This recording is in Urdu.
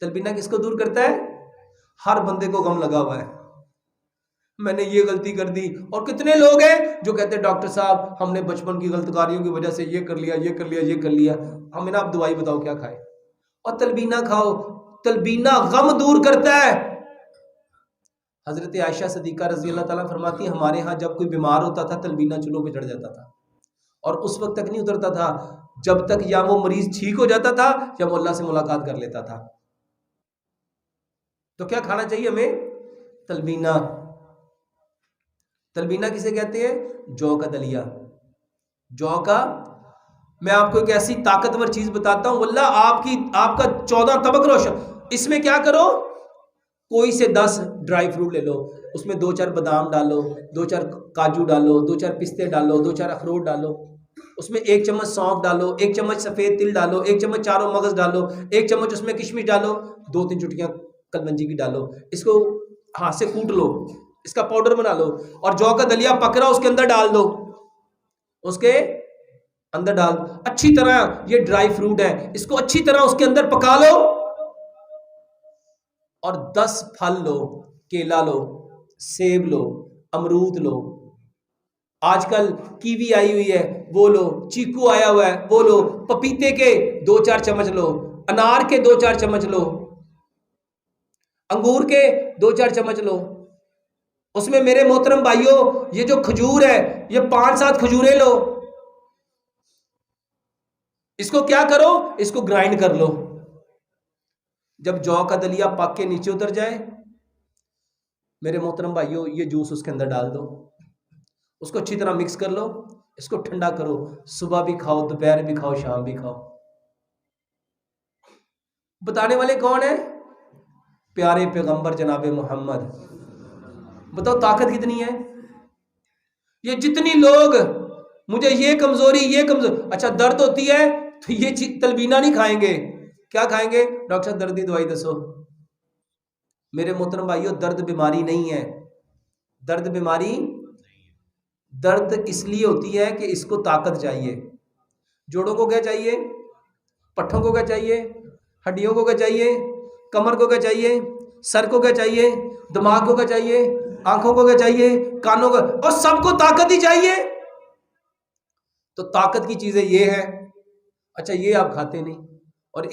تلبینہ کس کو دور کرتا ہے؟ ہر بندے کو غم لگا ہوا ہے، میں نے یہ غلطی کر دی. اور کتنے لوگ ہیں جو کہتے ہیں ڈاکٹر صاحب ہم نے بچپن کی غلط کاریوں کی وجہ سے یہ کر لیا، یہ کر لیا، یہ کر لیا، ہمیں نا آپ دوائی بتاؤ کیا کھائے. اور تلبینہ کھاؤ. تلبینہ غم دور کرتا ہے. حضرت عائشہ صدیقہ رضی اللہ تعالیٰ فرماتی ہیں ہمارے ہاں جب کوئی بیمار ہوتا تھا تلبینہ چولہوں پہ چڑھ جاتا تھا، اور اس وقت تک نہیں اترتا تھا جب تک یا وہ مریض ٹھیک ہو جاتا تھا یا وہ اللہ سے ملاقات کر لیتا تھا. تو کیا کھانا چاہیے ہمیں؟ تلبینہ. تلبینہ کسے کہتے ہیں؟ جو کا دلیا. جو کا، میں آپ کو ایک ایسی طاقتور چیز بتاتا ہوں، واللہ آپ کا 14 طبق روشن. اس میں کیا کرو، کوئی سے 10 ڈرائی فروٹ لے لو، اس میں 2-4 بادام ڈالو، 2-4 کاجو ڈالو، 2-4 پستے ڈالو، 2-4 اخروٹ ڈالو، اس میں 1 چمچ سونف ڈالو، 1 چمچ سفید تل ڈالو، 1 چمچ چاروں مغز ڈالو، 1 چمچ اس میں کشمش ڈالو، 2-3 چٹکیاں کلونجی کی ڈالو. اس کو ہاتھ سے کوٹ لو، اس کا پاؤڈر بنا لو، اور جو کا دلیا پک رہا اس کے اندر ڈال دو، اس کے اندر ڈال اچھی طرح. یہ ڈرائی فروٹ ہے، اس کو اچھی طرح اس کے اندر پکا لو، اور 10 پھل لو، کیلا لو، سیب لو، امرود لو، آج کل کیوی آئی ہوئی ہے وہ لو، چیکو آیا ہوا ہے وہ لو، پپیتے کے 2-4 چمچ لو، انار کے 2-4 چمچ لو، انگور کے 2-4 چمچ لو. اس میں میرے محترم بھائیوں یہ جو کھجور ہے یہ 5-7 کھجوریں لو، اس کو کیا کرو، اس کو گرائنڈ کر لو. جب جو کا دلیا پک کے نیچے اتر جائے میرے محترم بھائیوں یہ جوس اس کے اندر ڈال دو، اس کو اچھی طرح مکس کر لو، اس کو ٹھنڈا کرو، صبح بھی کھاؤ، دوپہر بھی کھاؤ، شام بھی کھاؤ. بتانے والے کون ہیں؟ پیارے پیغمبر جناب محمد. بتاؤ طاقت کتنی ہے. یہ جتنی لوگ مجھے یہ کمزوری، اچھا درد ہوتی ہے تو یہ تلبینہ نہیں کھائیں گے، کیا کھائیں گے؟ ڈاکٹر صاحب درد کی دوائی دسو. میرے محترم بھائیوں درد بیماری نہیں ہے. درد بیماری، درد اس لیے ہوتی ہے کہ اس کو طاقت چاہیے. جوڑوں کو کیا چاہیے؟ پٹھوں کو کیا چاہیے؟ ہڈیوں کو کیا چاہیے؟ کمر کو کیا چاہیے؟ سر کو کیا چاہیے؟ دماغ کو کیا چاہیے؟ آنکھوں کو کیا چاہیے؟ کانوں کو، اور سب کو طاقت ہی چاہیے. تو طاقت کی چیزیں یہ ہے. اچھا یہ آپ کھاتے نہیں، اور